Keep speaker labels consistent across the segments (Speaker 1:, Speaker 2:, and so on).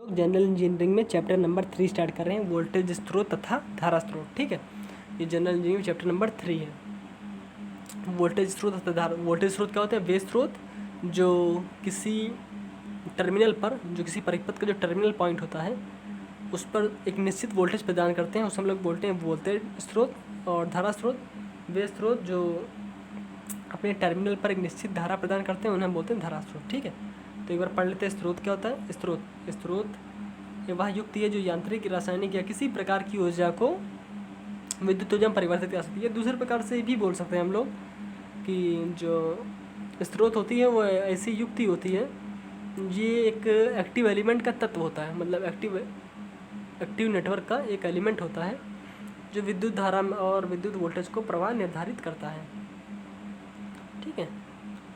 Speaker 1: General engineering में chapter number 3 start कर रहे हैं, वोल्टेज स्रोत तथा धारा स्रोत। ठीक है, ये जनरल इंजीनियरिंग चैप्टर नंबर 3 है। वोल्टेज स्रोत तथा धारा। वोल्टेज स्रोत क्या होते हैं? वे स्रोत जो किसी टर्मिनल पर, जो किसी परिपथ का जो टर्मिनल पॉइंट होता है उस पर एक निश्चित वोल्टेज प्रदान करते हैं, उसे हम लोग बोलते हैं वोल्टेज स्रोत। और धारा स्रोत वे स्रोत जो अपने टर्मिनल पर एक निश्चित धारा प्रदान करते हैं, उन्हें हम बोलते हैं धारा स्रोत। ठीक है, तो एक बार पढ़ लेते हैं स्रोत क्या होता है। स्रोत वह युक्ति है जो यांत्रिक, रासायनिक या किसी प्रकार की ऊर्जा को विद्युत ऊर्जा में परिवर्तित कर सकती है। दूसरे प्रकार से भी बोल सकते हैं हम लोग कि जो स्रोत होती है वो ऐसी युक्ति होती है, ये एक एक्टिव एलिमेंट का तत्व होता है, मतलब एक्टिव नेटवर्क का एक एलिमेंट होता है जो विद्युत धारा और विद्युत वोल्टेज को प्रवाह निर्धारित करता है। ठीक है,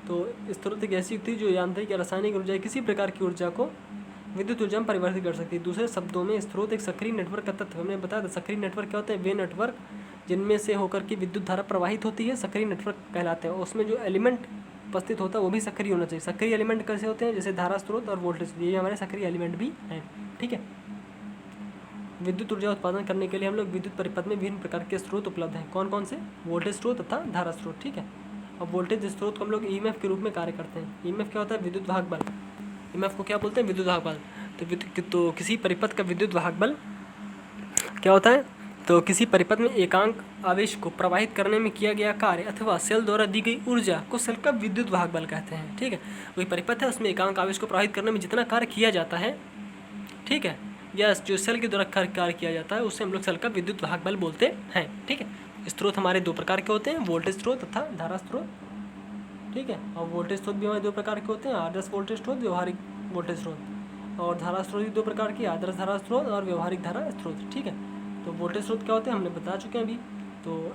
Speaker 1: तो स्रोत एक ऐसी युक्ति जो यांत्रिक या रासायनिक ऊर्जा किसी प्रकार की ऊर्जा को विद्युत ऊर्जा में परिवर्तित कर सकती है। दूसरे शब्दों में स्रोत एक सक्रिय नेटवर्क का तत्व। हमने बताया था सक्रिय नेटवर्क क्या होता है? वे नेटवर्क जिनमें से होकर के विद्युत धारा प्रवाहित होती है सक्रिय नेटवर्क कहलाते हैं। उसमें जो एलिमेंट उपस्थित होता है वो भी सक्रिय होना चाहिए। सक्रिय एलिमेंट कैसे होते हैं? जैसे धारा स्रोत और वोल्टेज, ये हमारे सक्रिय एलिमेंट भी हैं। ठीक है, विद्युत ऊर्जा उत्पादन करने के लिए हम लोग विद्युत परिपथ में विभिन्न प्रकार के स्रोत उपलब्ध हैं। कौन कौन से? वोल्टेज स्रोत तथा धारा स्रोत। ठीक है, अब वोल्टेज स्रोत को हम लोग ईएमएफ के रूप में कार्य करते हैं। ईएमएफ क्या होता है? विद्युत वाहक बल। ईएमएफ को क्या बोलते हैं? विद्युत वाहक बल। तो किसी परिपथ का विद्युत वाहक बल क्या होता है? तो किसी परिपथ में एकांक आवेश को प्रवाहित करने में किया गया कार्य अथवा सेल द्वारा दी गई ऊर्जा को सेल का विद्युत वाहक बल कहते हैं। ठीक है, वही परिपथ है, उसमें एकांक आवेश को प्रवाहित करने में जितना कार्य किया जाता है, ठीक है, या जो सेल के द्वारा कार्य किया जाता है, उससे हम लोग सेल का विद्युत वाहक बल बोलते हैं। ठीक है, स्रोत हमारे दो प्रकार के होते हैं, वोल्टेज स्रोत तथा धारा स्रोत। ठीक है, और वोल्टेज स्रोत भी हमारे दो प्रकार के होते हैं, आदर्श वोल्टेज स्रोत, व्यवहारिक वोल्टेज स्रोत। और धारा स्रोत भी दो प्रकार की, आदर्श धारा स्रोत और व्यवहारिक धारा स्रोत। ठीक है, तो वोल्टेज स्रोत क्या होते हैं हमने बता चुके हैं अभी। तो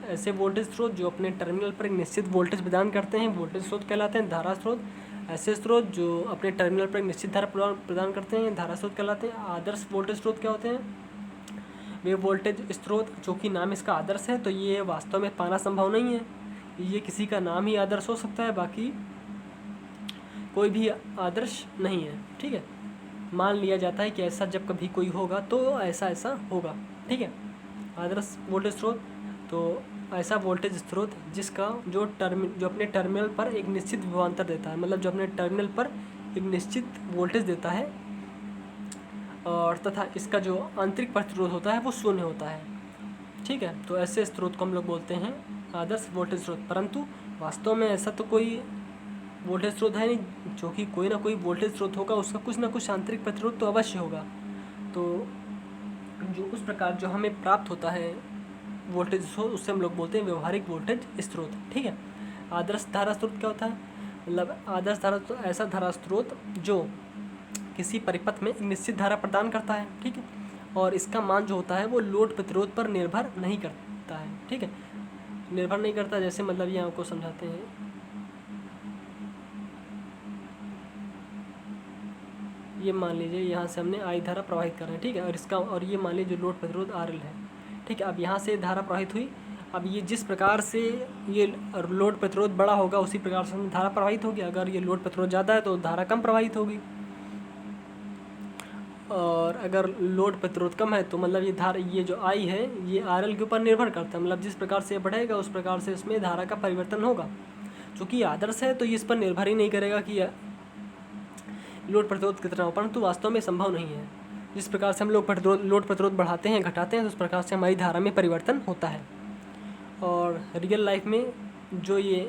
Speaker 1: ऐसे वोल्टेज स्रोत जो अपने टर्मिनल पर एक निश्चित वोल्टेज प्रदान करते हैं वोल्टेज स्रोत कहलाते हैं। धारा स्रोत ऐसे स्रोत जो अपने टर्मिनल पर एक निश्चित धारा प्रदान करते हैं, धारा स्रोत कहलाते हैं। आदर्श वोल्टेज स्रोत क्या होते हैं? वे वोल्टेज स्रोत जो कि नाम इसका आदर्श है, तो ये वास्तव में पाना संभव नहीं है, ये किसी का नाम ही आदर्श हो सकता है, बाकी कोई भी आदर्श नहीं है। ठीक है, मान लिया जाता है कि ऐसा जब कभी कोई होगा तो ऐसा होगा। ठीक है, आदर्श वोल्टेज स्रोत तो ऐसा वोल्टेज स्रोत जिसका जो अपने टर्मिनल पर एक निश्चित विभवांतर देता है, मतलब जो अपने टर्मिनल पर एक निश्चित वोल्टेज देता है और तथा इसका जो आंतरिक प्रतिरोध होता है वो शून्य होता है। ठीक है, तो ऐसे स्रोत को हम लोग बोलते हैं आदर्श वोल्टेज स्रोत। परंतु वास्तव में ऐसा तो कोई वोल्टेज स्रोत है नहीं, जो कि कोई ना कोई वोल्टेज स्रोत होगा, उसका कुछ ना कुछ आंतरिक प्रतिरोध तो अवश्य होगा। तो जो उस प्रकार जो हमें प्राप्त होता है वोल्टेज स्रोत, उससे हम लोग बोलते हैं व्यवहारिक वोल्टेज स्रोत। ठीक है, आदर्श धारा स्रोत क्या होता है? मतलब आदर्श धारा स्रोत ऐसा धारा स्रोत जो किसी परिपथ में एक निश्चित धारा प्रदान करता है। ठीक है, और इसका मान जो होता है वो लोड प्रतिरोध पर निर्भर नहीं करता है। ठीक है, निर्भर नहीं करता, जैसे मतलब ये आपको समझाते हैं। ये मान लीजिए यहाँ से हमने आई धारा प्रवाहित कर रहे हैं। ठीक है, और ये मान लीजिए लोड प्रतिरोध RL है। ठीक है, अब यहाँ से धारा प्रवाहित हुई, अब ये जिस प्रकार से ये लोड प्रतिरोध बड़ा होगा उसी प्रकार से धारा प्रवाहित होगी। अगर ये लोड प्रतिरोध ज़्यादा है तो धारा कम प्रवाहित होगी, और अगर लोड प्रतिरोध कम है तो मतलब ये जो आई है ये RL के ऊपर निर्भर करता है, मतलब जिस प्रकार से बढ़ेगा उस प्रकार से इसमें धारा का परिवर्तन होगा। चूँकि आदर्श है तो ये इस पर निर्भर ही नहीं करेगा कि लोड प्रतिरोध कितना हो, परंतु वास्तव में संभव नहीं है। जिस प्रकार से हम लोग लोड प्रतिरोध बढ़ाते हैं घटाते हैं तो उस प्रकार से हमारी धारा में परिवर्तन होता है। और रियल लाइफ में जो ये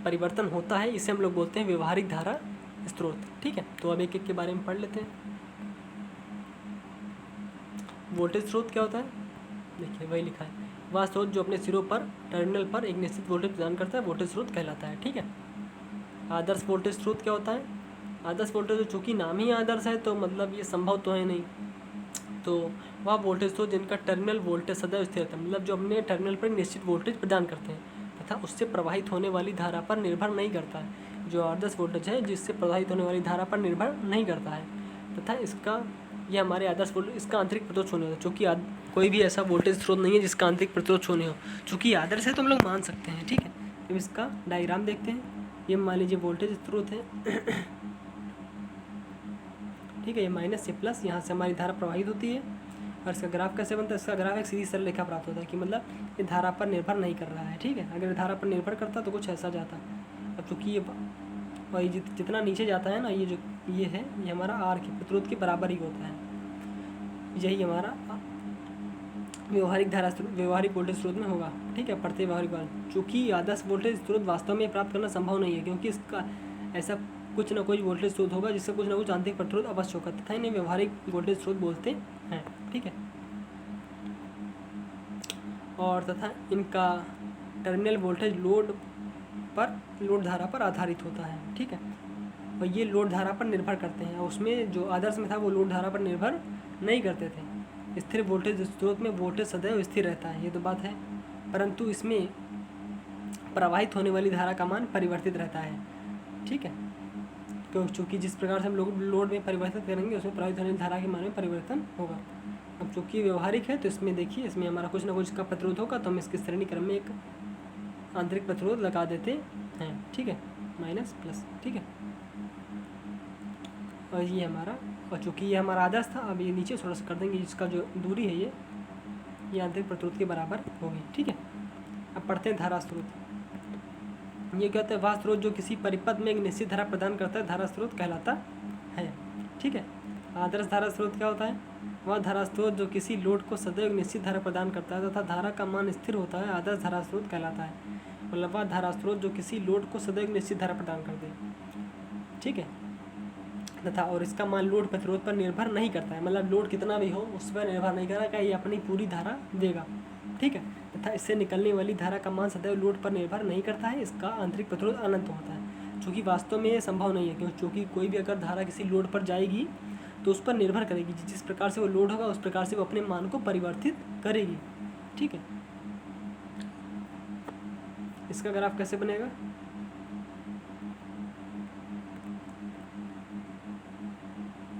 Speaker 1: परिवर्तन होता है इसे हम लोग बोलते हैं व्यवहारिक धारा स्रोत। ठीक है, तो अब एक एक के बारे में पढ़ लेते हैं। वोल्टेज स्रोत क्या होता है? देखिए वही लिखा है, वह स्रोत जो अपने सिरों पर टर्मिनल पर एक निश्चित वोल्टेज प्रदान करता है वोल्टेज स्रोत कहलाता है। ठीक है, आदर्श वोल्टेज स्रोत क्या होता है? आदर्श वोल्टेज चूँकि नाम ही आदर्श है तो मतलब ये संभव तो है नहीं, तो वह वोल्टेज स्रोत जिनका टर्मिनल वोल्टेज सदैव स्थिर रहता है, मतलब जो अपने टर्मिनल पर निश्चित वोल्टेज प्रदान करते हैं तथा उससे प्रवाहित होने वाली धारा पर निर्भर नहीं करता है। जो आदर्श वोल्टेज है जिससे प्रवाहित होने वाली धारा पर निर्भर नहीं करता है तथा ये हमारे आदर्श वोल्टेज, इसका आंतरिक प्रतिरोध शून्य होता है। चूँकि कोई भी ऐसा वोल्टेज स्रोत नहीं है जिसका आंतरिक प्रतिरोध शून्य हो, चूँकि आदर्श है तो हम लोग मान सकते हैं। ठीक है, तो इसका डायग्राम देखते हैं। ये मान लीजिए वोल्टेज स्रोत है ठीक है। ये माइनस ये प्लस, यहाँ से हमारी धारा प्रवाहित होती है। और इसका ग्राफ कैसे बनता है? इसका ग्राफ एक सीधी सरल रेखा प्राप्त होता है कि मतलब ये धारा पर निर्भर नहीं कर रहा है, ठीक है। अगर धारा पर निर्भर करता तो कुछ ऐसा जाता। अब चूँकि ये और ये जितना नीचे जाता है ना, ये जो ये है, ये हमारा आर के प्रतिरोध के बराबर ही होता है। यही हमारा व्यवहारिक धारा स्रोत व्यवहारिक वोल्टेज स्रोत में होगा, ठीक है। पढ़ते व्यवहारिक चूँकि आदर्श वोल्टेज स्रोत वास्तव में प्राप्त करना संभव नहीं है, क्योंकि इसका ऐसा कुछ ना कुछ वोल्टेज स्रोत होगा जिससे कुछ ना कुछ आंतरिक प्रतिरोध अवश्य होगा, तथा इन्हें व्यवहारिक वोल्टेज स्रोत बोलते हैं, ठीक है। और तथा इनका टर्मिनल वोल्टेज लोड धारा पर आधारित होता है, ठीक है। और ये लोड धारा पर निर्भर करते हैं। उसमें जो आदर्श में था वो लोड धारा पर निर्भर नहीं करते थे। स्थिर वोल्टेज स्रोत में वोल्टेज सदैव स्थिर रहता है, ये तो बात है, परंतु इसमें प्रवाहित होने वाली धारा का मान परिवर्तित रहता है, ठीक है। क्योंकि जिस प्रकार से हम लोड में परिवर्तित करेंगे उसमें प्रवाहित होने वाली धारा के मान में परिवर्तन होगा। अब चूँकि व्यवहारिक है तो इसमें देखिए, इसमें हमारा कुछ ना कुछ का प्रतिरोध होगा, तो हम इसके श्रेणी क्रम में एक आंतरिक प्रतिरोध लगा देते हैं, ठीक है, माइनस प्लस, ठीक है। और ये हमारा, और चूँकि ये हमारा आदर्श था, अब ये नीचे थोड़ा सा कर देंगे, इसका जो दूरी है ये आंतरिक प्रतिरोध के बराबर होगी, ठीक है। अब पढ़ते हैं धारा स्रोत। ये क्या होता है? वह स्रोत जो किसी परिपथ में एक निश्चित धारा प्रदान करता है धारा स्रोत कहलाता है, ठीक है। आदर्श धारा स्रोत क्या होता है? वह धारा स्रोत जो किसी लोड को सदैव एक निश्चित धारा प्रदान करता है तथा धारा का मान स्थिर होता है, आदर्श धारा स्रोत कहलाता है। मतलब वह धारा स्रोत जो किसी लोड को सदैव एक निश्चित धारा प्रदान करते हैं, ठीक है, तथा और इसका मान लोड प्रतिरोध पर निर्भर नहीं करता है। मतलब लोड कितना भी हो उस पर निर्भर नहीं करेगा, ये अपनी पूरी धारा देगा, ठीक है। तथा इससे निकलने वाली धारा का मान सदैव लोड पर निर्भर नहीं करता है। इसका आंतरिक प्रतिरोध अनंत होता है, चूँकि वास्तव में ये संभव नहीं है, क्योंकि चूँकि कोई भी अगर धारा किसी लोड पर जाएगी तो उस पर निर्भर करेगी, जिस प्रकार से वो लोड होगा उस प्रकार से वो अपने मान को परिवर्तित करेगी, ठीक है। इसका ग्राफ कैसे बनेगा?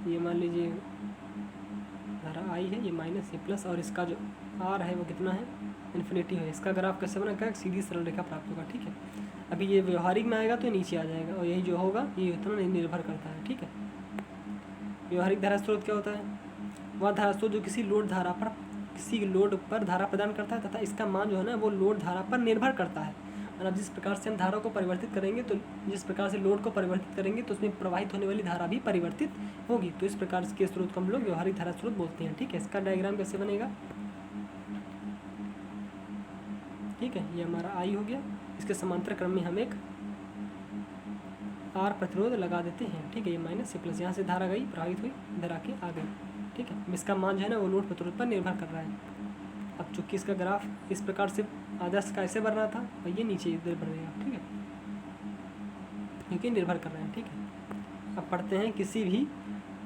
Speaker 1: ये मान लीजिए धारा आई है, ये माइनस ये प्लस, और इसका जो आर है वो कितना है? इन्फिनिटी है। इसका ग्राफ कैसे बनेगा? एक सीधी सरल रेखा प्राप्त होगा, ठीक है। अभी ये व्यवहारिक में आएगा तो नीचे आ जाएगा, और यही जो होगा ये उतना नहीं निर्भर करता है, ठीक है। व्यवहारिक धारा स्रोत क्या होता है? वह धारा स्रोत जो किसी लोड पर धारा प्रदान करता है तथा इसका मान जो है ना वो लोड धारा पर निर्भर करता है। मतलब जिस प्रकार से हम धारा को परिवर्तित करेंगे, तो जिस प्रकार से लोड को परिवर्तित करेंगे तो उसमें प्रवाहित होने वाली धारा भी परिवर्तित होगी। तो इस प्रकार के स्रोत को हम लोग व्यवहारिक धारा स्रोत बोलते हैं, ठीक है। इसका डायग्राम कैसे बनेगा? ठीक है, ये हमारा आई हो गया। इसके समांतर क्रम में हम एक आर प्रतिरोध लगा देते हैं, ठीक है। ये माइनस से प्लस, यहाँ से धारा गई, प्रवाहित हुई, इधर आके आ गई, ठीक है। इसका मान जो है ना वो लोड प्रतिरोध पर निर्भर कर रहा है। अब चूँकि इसका ग्राफ इस प्रकार से आदर्श का ऐसे बढ़ रहा था और ये नीचे इधर बढ़ गया, ठीक है, क्योंकि निर्भर कर रहे हैं, ठीक है। अब पढ़ते हैं किसी भी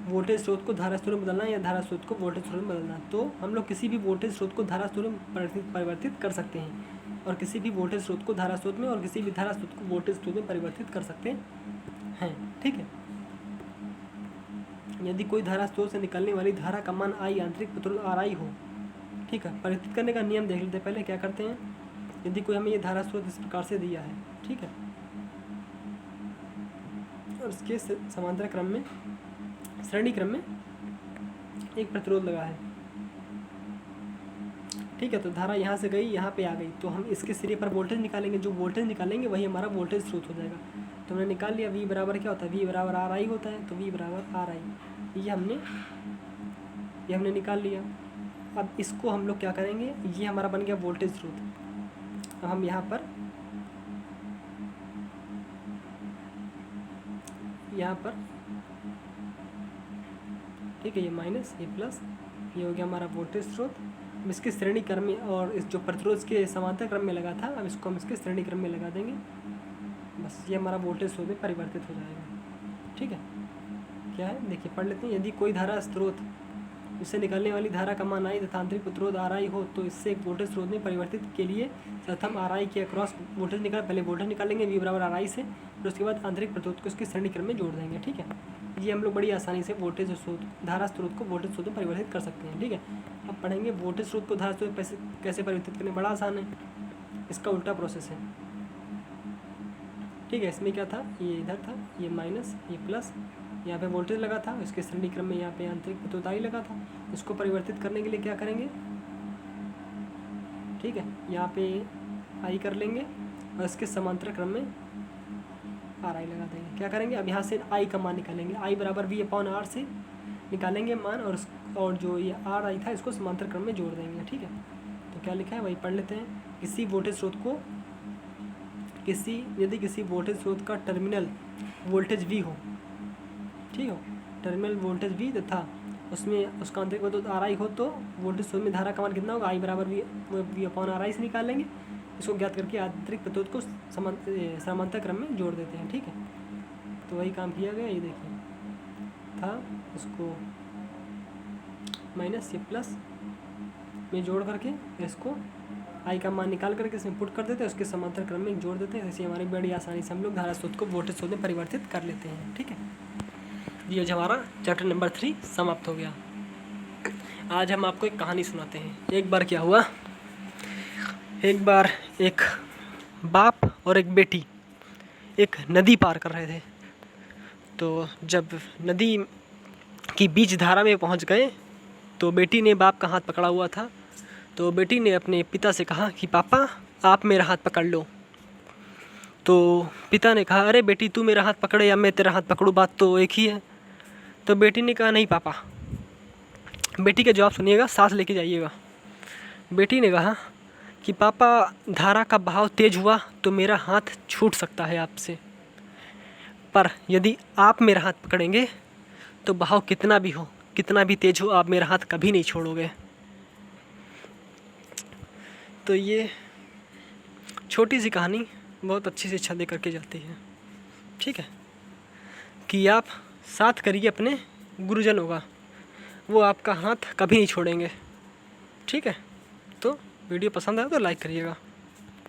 Speaker 1: वोल्टेज स्रोत को धारा स्रोत में बदलना या धारा स्रोत को वोल्टेज स्रोत में बदलना। तो हम लोग किसी भी वोल्टेज स्रोत को धारा स्रोत में परिवर्तित कर सकते हैं, और किसी भी वोल्टेज स्रोत को धारा स्रोत में और किसी भी धारा स्रोत को वोल्टेज स्रोत में परिवर्तित कर सकते हैं, ठीक है। यदि कोई धारा स्रोत से निकलने वाली धारा का मान आई आंतरिक प्रतिरोध आर आई हो, ठीक है। परिवर्तित करने का नियम देख लेते हैं। पहले क्या करते हैं, यदि कोई हमें ये धारा स्रोत इस प्रकार से दिया है, ठीक है, और इसके समांतर क्रम में श्रेणी क्रम में एक प्रतिरोध लगा है, ठीक है। तो धारा यहाँ से गई, यहाँ पे आ गई, तो हम इसके सिरे पर वोल्टेज निकालेंगे। जो वोल्टेज निकालेंगे वही हमारा वोल्टेज स्रोत हो जाएगा। तो हमने निकाल लिया V बराबर क्या होता है? V बराबर आर आई होता है। तो V बराबर आर आई ये हमने निकाल लिया। अब इसको हम लोग क्या करेंगे, ये हमारा बन गया वोल्टेज स्रोत। अब हम यहाँ पर ठीक है, ये माइनस ये प्लस, ये हो गया हमारा वोल्टेज स्रोत। अब इसके श्रेणी क्रम में, और इस जो प्रतिरोध के समांतर क्रम में लगा था, अब इसको हम इसके श्रेणी क्रम में लगा देंगे। बस ये हमारा वोल्टेज स्रोत में परिवर्तित हो जाएगा, ठीक है। क्या है देखिए, पढ़ लेते हैं। यदि कोई धारा स्रोत इससे निकलने वाली धारा का मान आई तथा आंतरिक प्रतिरोध आर आई हो, तो इससे एक वोल्टेज स्रोत में परिवर्तित के लिए प्रथम आर आई के अक्रॉस वोल्टेज पहले वोल्टेज निकालेंगे V बराबर आर आई से, फिर उसके बाद आंतरिक प्रतिरोध को इसके श्रेणी क्रम में जोड़ देंगे, ठीक है। ये हम लोग बड़ी आसानी से वोल्टेज स्रोत धारा स्रोत को वोल्टेज स्रोत में परिवर्तित कर सकते हैं, ठीक है। अब पढ़ेंगे वोल्टेज स्रोत को धारा स्रोत कैसे परिवर्तित करने। बड़ा आसान है, इसका उल्टा प्रोसेस है, ठीक है। इसमें क्या था, ये इधर था, ये माइनस ये प्लस, यहाँ पे वोल्टेज लगा था, इसके श्रेणी क्रम में यहाँ पे आंतरिक विद्युत आई लगा था। इसको परिवर्तित करने के लिए क्या करेंगे, ठीक है, यहाँ पे आई कर लेंगे और इसके समांतर क्रम में आर आई लगा देंगे। क्या करेंगे, अब यहाँ से आई का मान निकालेंगे, आई बराबर वी अपॉन आर से निकालेंगे मान, और जो ये आर आई था इसको समांतर क्रम में जोड़ देंगे। ठीक है, तो क्या लिखा है वही पढ़ लेते हैं। किसी वोल्टेज स्रोत को यदि किसी वोल्टेज स्रोत का टर्मिनल वोल्टेज वी हो, ठीक हो, टर्मिनल वोल्टेज वी तथा उसमें उसका आंतरिक विद्युत आर आई हो, तो वोल्टेज स्रोत में धारा का मान कितना होगा, आई बराबर वी अपॉन आर आई से निकाल लेंगे। इसको ज्ञात करके आंतरिक विद्युत को समांतर क्रम में जोड़ देते हैं। ठीक है, तो वही काम किया गया। ये देखिए था, इसको माइनस ये प्लस में जोड़ करके इसको आई का मान निकाल करके इसमें पुट कर देते हैं, उसके समांतर क्रम में जोड़ देते हैं। ऐसे हमारी बड़ी आसानी से हम लोग धारा स्रोत को वोल्टेज स्रोत में परिवर्तित कर लेते हैं। ठीक है, ये हमारा चैप्टर नंबर 3 समाप्त हो गया। आज हम आपको एक कहानी सुनाते हैं। एक बार क्या हुआ, एक बार एक बाप और एक बेटी एक नदी पार कर रहे थे। तो जब नदी की बीच धारा में पहुंच गए तो बेटी ने बाप का हाथ पकड़ा हुआ था, तो बेटी ने अपने पिता से कहा कि पापा आप मेरा हाथ पकड़ लो। तो पिता ने कहा अरे बेटी तू मेरा हाथ पकड़े या मैं तेरा हाथ पकड़ूँ, बात तो एक ही है। तो बेटी ने कहा नहीं पापा, बेटी का जवाब सुनिएगा, साथ लेके जाइएगा। बेटी ने कहा कि पापा धारा का बहाव तेज हुआ तो मेरा हाथ छूट सकता है आपसे, पर यदि आप मेरा हाथ पकड़ेंगे तो बहाव कितना भी हो, कितना भी तेज हो, आप मेरा हाथ कभी नहीं छोड़ोगे। तो ये छोटी सी कहानी बहुत अच्छी शिक्षा दे करके जाती है। ठीक है, कि आप साथ करिए अपने गुरुजनों का, वो आपका हाथ कभी नहीं छोड़ेंगे। ठीक है, तो वीडियो पसंद आया तो लाइक करिएगा।